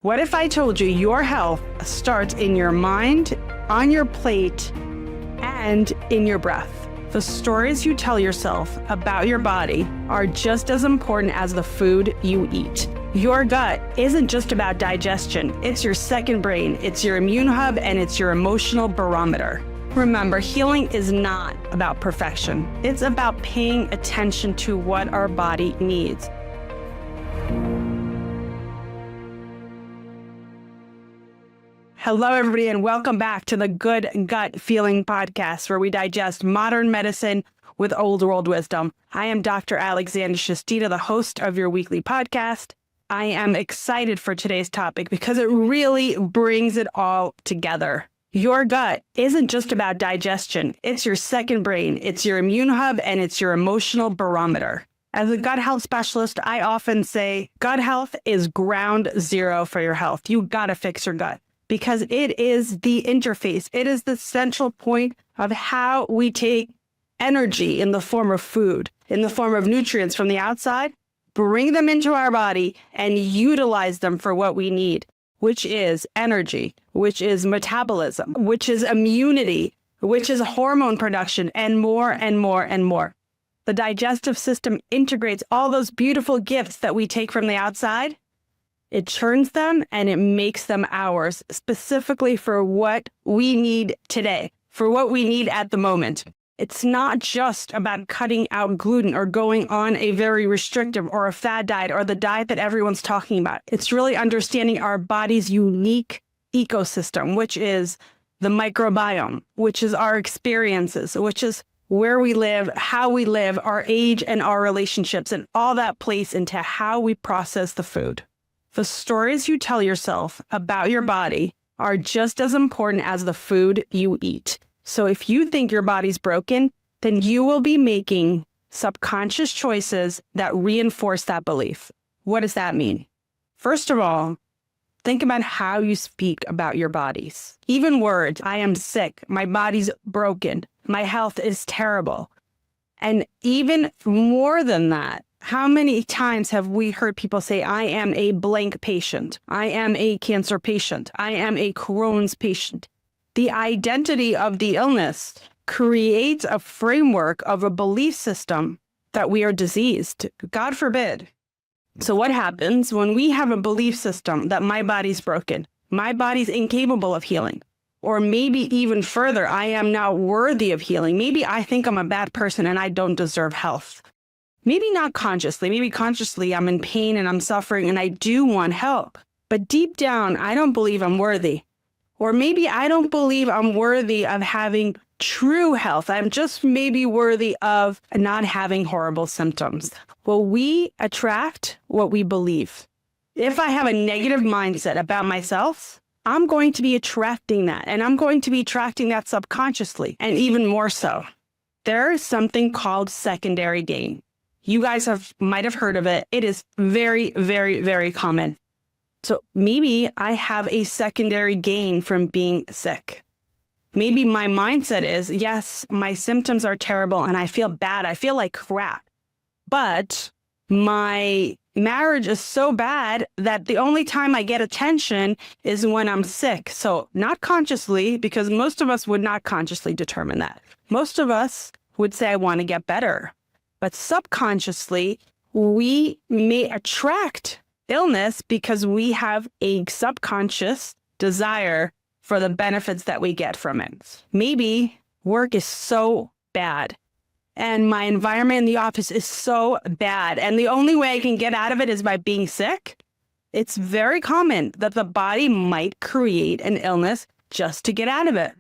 What if I told you your health starts in your mind, on your plate, and in your breath? The stories you tell yourself about your body are just as important as the food you eat. Your gut isn't just about digestion. It's your second brain, it's your immune hub, and it's your emotional barometer. Remember, healing is not about perfection. It's about paying attention to what our body needs. Hello, everybody, and welcome back to the Good Gut Feeling Podcast, where we digest modern medicine with old world wisdom. I am Dr. Alexandra Shastita, the host of your weekly podcast. I am excited for today's topic because it really brings it all together. Your gut isn't just about digestion. It's your second brain, it's your immune hub, and it's your emotional barometer. As a gut health specialist, I often say gut health is ground zero for your health. You gotta fix your gut, because it is the interface. It is the central point of how we take energy in the form of food, in the form of nutrients from the outside, bring them into our body, and utilize them for what we need, which is energy, which is metabolism, which is immunity, which is hormone production, and more and more and more. The digestive system integrates all those beautiful gifts that we take from the outside. It churns them and it makes them ours, specifically for what we need today, for what we need at the moment. It's not just about cutting out gluten or going on a very restrictive or a fad diet or the diet that everyone's talking about. It's really understanding our body's unique ecosystem, which is the microbiome, which is our experiences, which is where we live, how we live, our age and our relationships, and all that plays into how we process the food. The stories you tell yourself about your body are just as important as the food you eat. So if you think your body's broken, then you will be making subconscious choices that reinforce that belief. What does that mean? First of all, think about how you speak about your bodies. Even words, I am sick, my body's broken, my health is terrible. And even more than that, how many times have we heard people say, I am a blank patient, I am a cancer patient, I am a Crohn's patient? The identity of the illness creates a framework of a belief system that we are diseased. God forbid. So what happens when we have a belief system that my body's broken, my body's incapable of healing, or maybe even further, I am not worthy of healing. Maybe I think I'm a bad person and I don't deserve health. Maybe not consciously, maybe consciously I'm in pain and I'm suffering and I do want help. But deep down, I don't believe I'm worthy. Or maybe I don't believe I'm worthy of having true health. I'm just maybe worthy of not having horrible symptoms. Well, we attract what we believe. If I have a negative mindset about myself, I'm going to be attracting that. And I'm going to be attracting that subconsciously, and even more so. There is something called secondary gain. You guys might have heard of it. It is very, very, very common. So maybe I have a secondary gain from being sick. Maybe my mindset is, yes, my symptoms are terrible and I feel bad. I feel like crap. But my marriage is so bad that the only time I get attention is when I'm sick. So not consciously, because most of us would not consciously determine that. Most of us would say, I want to get better. But subconsciously, we may attract illness because we have a subconscious desire for the benefits that we get from it. Maybe work is so bad and my environment in the office is so bad, and the only way I can get out of it is by being sick. It's very common that the body might create an illness just to get out of it.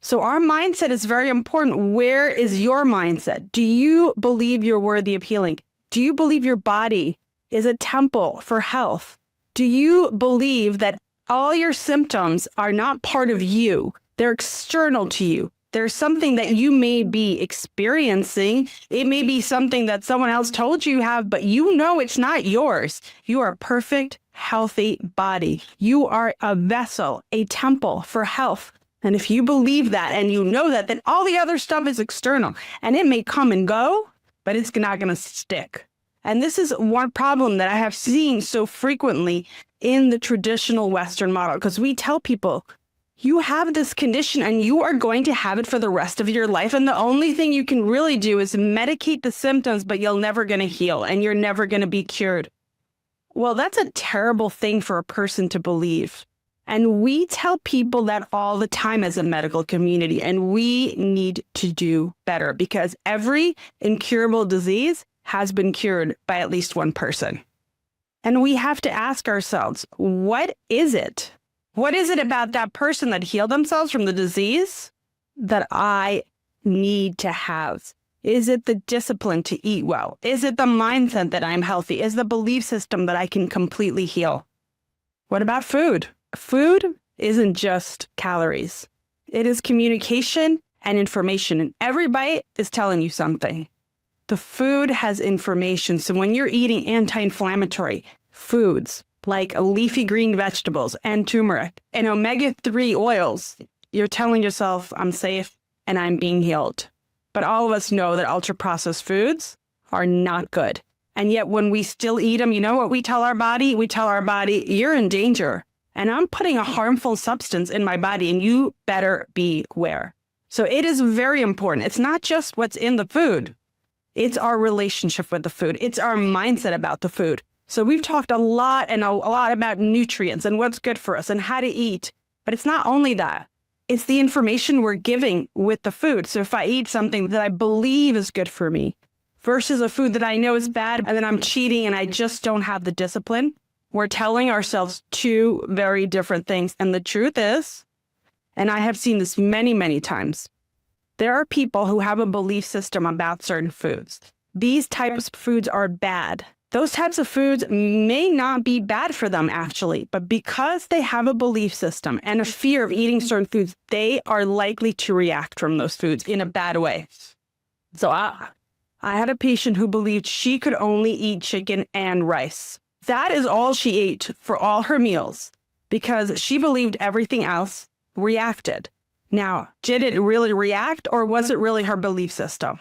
So our mindset is very important. Where is your mindset? Do you believe you're worthy of healing? Do you believe your body is a temple for health? Do you believe that all your symptoms are not part of you? They're external to you. There's something that you may be experiencing. It may be something that someone else told you have, but you know it's not yours. You are a perfect, healthy body. You are a vessel, a temple for health. And if you believe that and you know that, then all the other stuff is external and it may come and go, but it's not going to stick. And this is one problem that I have seen so frequently in the traditional Western model, because we tell people, you have this condition and you are going to have it for the rest of your life. And the only thing you can really do is medicate the symptoms, but you're never going to heal and you're never going to be cured. Well, that's a terrible thing for a person to believe. And we tell people that all the time as a medical community, and we need to do better because every incurable disease has been cured by at least one person. And we have to ask ourselves, what is it? What is it about that person that healed themselves from the disease that I need to have? Is it the discipline to eat well? Is it the mindset that I'm healthy? Is the belief system that I can completely heal? What about food? Food isn't just calories. It is communication and information, and every bite is telling you something. The food has information. So when you're eating anti-inflammatory foods, like leafy green vegetables and turmeric and omega-3 oils, you're telling yourself, I'm safe and I'm being healed. But all of us know that ultra-processed foods are not good. And yet when we still eat them, you know what we tell our body? We tell our body, you're in danger. And I'm putting a harmful substance in my body and you better beware. So it is very important. It's not just what's in the food. It's our relationship with the food. It's our mindset about the food. So we've talked a lot about nutrients and what's good for us and how to eat. But it's not only that. It's the information we're giving with the food. So if I eat something that I believe is good for me versus a food that I know is bad and then I'm cheating and I just don't have the discipline, we're telling ourselves two very different things. And the truth is, and I have seen this many, many times, there are people who have a belief system about certain foods. These types of foods are bad. Those types of foods may not be bad for them, actually, but because they have a belief system and a fear of eating certain foods, they are likely to react from those foods in a bad way. So I had a patient who believed she could only eat chicken and rice. That is all she ate for all her meals because she believed everything else reacted. Now, did it really react or was it really her belief system?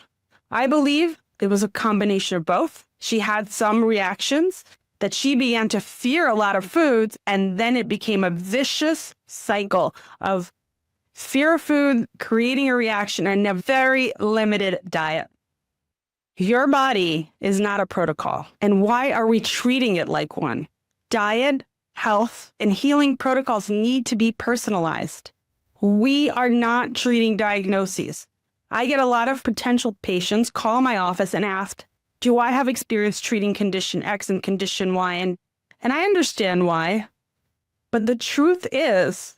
I believe it was a combination of both. She had some reactions that she began to fear a lot of foods, and then it became a vicious cycle of fear of food, creating a reaction, and a very limited diet. Your body is not a protocol. And why are we treating it like one? Diet, health, and healing protocols need to be personalized. We are not treating diagnoses. I get a lot of potential patients call my office and ask, do I have experience treating condition X and condition Y? And I understand why. But the truth is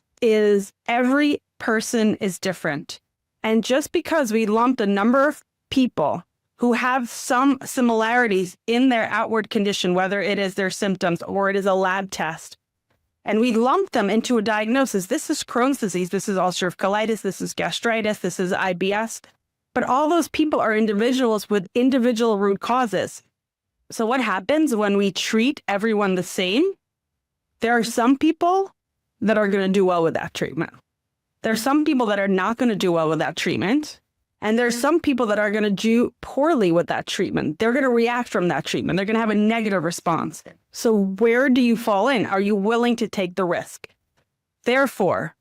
every person is different. And just because we lumped a number of people who have some similarities in their outward condition, whether it is their symptoms or it is a lab test, and we lump them into a diagnosis, this is Crohn's disease, this is ulcerative colitis, this is gastritis, this is IBS. But all those people are individuals with individual root causes. So what happens when we treat everyone the same? There are some people that are going to do well with that treatment. There are some people that are not going to do well with that treatment. And there are some people that are going to do poorly with that treatment. They're going to react from that treatment. They're going to have a negative response. So where do you fall in? Are you willing to take the risk? Therefore,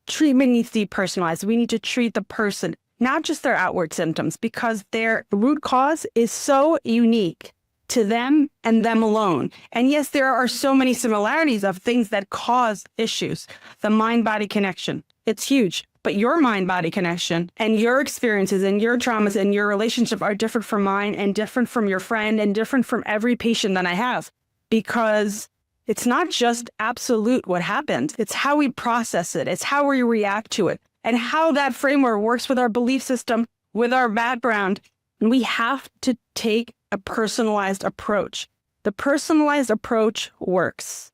treatment needs to be personalized. We need to treat the person, not just their outward symptoms, because their root cause is so unique to them and them alone. And yes, there are so many similarities of things that cause issues. The mind-body connection, it's huge. But your mind-body connection and your experiences and your traumas and your relationship are different from mine and different from your friend and different from every patient that I have. Because it's not just absolute what happened. It's how we process it. It's how we react to it. And how that framework works with our belief system, with our background. And we have to take a personalized approach. The personalized approach works.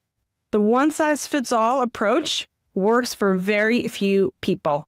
The one-size-fits-all approach works for very few people.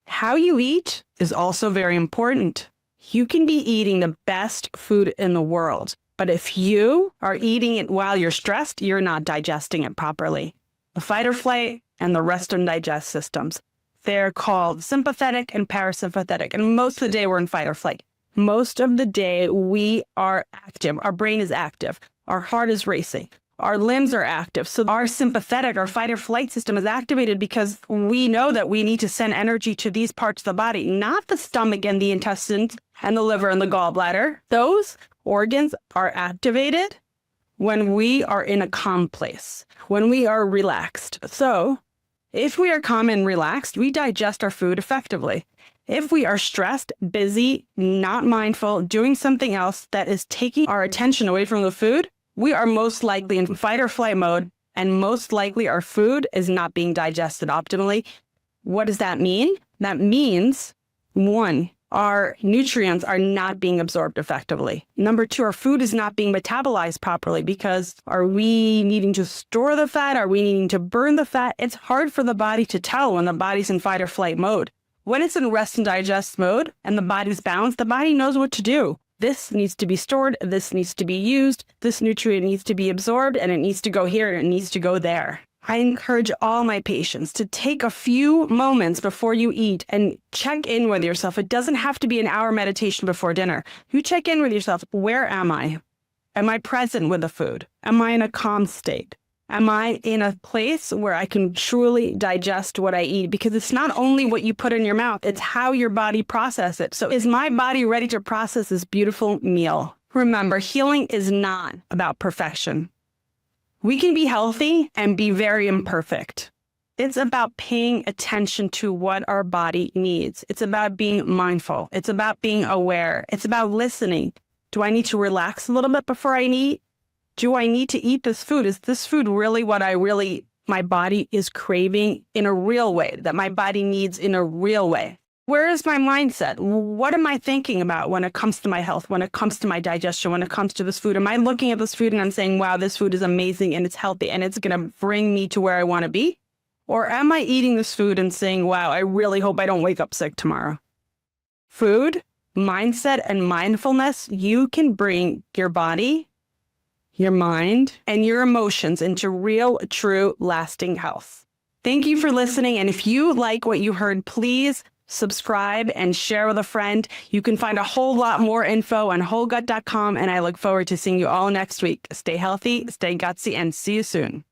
How you eat is also very important. You can be eating the best food in the world, but if you are eating it while you're stressed, you're not digesting it properly. The fight or flight and the rest and digest systems. They're called sympathetic and parasympathetic. And most of the day we're in fight or flight. Most of the day, we are active. Our brain is active. Our heart is racing. Our limbs are active. So our sympathetic, our fight or flight system is activated because we know that we need to send energy to these parts of the body, not the stomach and the intestines and the liver and the gallbladder. Those organs are activated when we are in a calm place, when we are relaxed. So if we are calm and relaxed, we digest our food effectively. If we are stressed, busy, not mindful, doing something else that is taking our attention away from the food, we are most likely in fight or flight mode, and most likely our food is not being digested optimally. What does that mean? That means, 1, our nutrients are not being absorbed effectively. Number 2, our food is not being metabolized properly because are we needing to store the fat? Are we needing to burn the fat? It's hard for the body to tell when the body's in fight or flight mode. When it's in rest and digest mode and the body's balanced, the body knows what to do. This needs to be stored, this needs to be used, this nutrient needs to be absorbed, and it needs to go here, and it needs to go there. I encourage all my patients to take a few moments before you eat and check in with yourself. It doesn't have to be an hour meditation before dinner. You check in with yourself. Where am I? Am I present with the food? Am I in a calm state? Am I in a place where I can truly digest what I eat? Because it's not only what you put in your mouth, it's how your body processes it. So is my body ready to process this beautiful meal? Remember, healing is not about perfection. We can be healthy and be very imperfect. It's about paying attention to what our body needs. It's about being mindful. It's about being aware. It's about listening. Do I need to relax a little bit before I eat? Do I need to eat this food? Is this food really what my body is craving in a real way, that my body needs in a real way? Where is my mindset? What am I thinking about when it comes to my health, when it comes to my digestion, when it comes to this food? Am I looking at this food and I'm saying, wow, this food is amazing and it's healthy and it's going to bring me to where I want to be? Or am I eating this food and saying, wow, I really hope I don't wake up sick tomorrow? Food, mindset, and mindfulness, you can bring your body, your mind, and your emotions into real, true, lasting health. Thank you for listening. And if you like what you heard, please subscribe and share with a friend. You can find a whole lot more info on wholegut.com. And I look forward to seeing you all next week. Stay healthy, stay gutsy, and see you soon.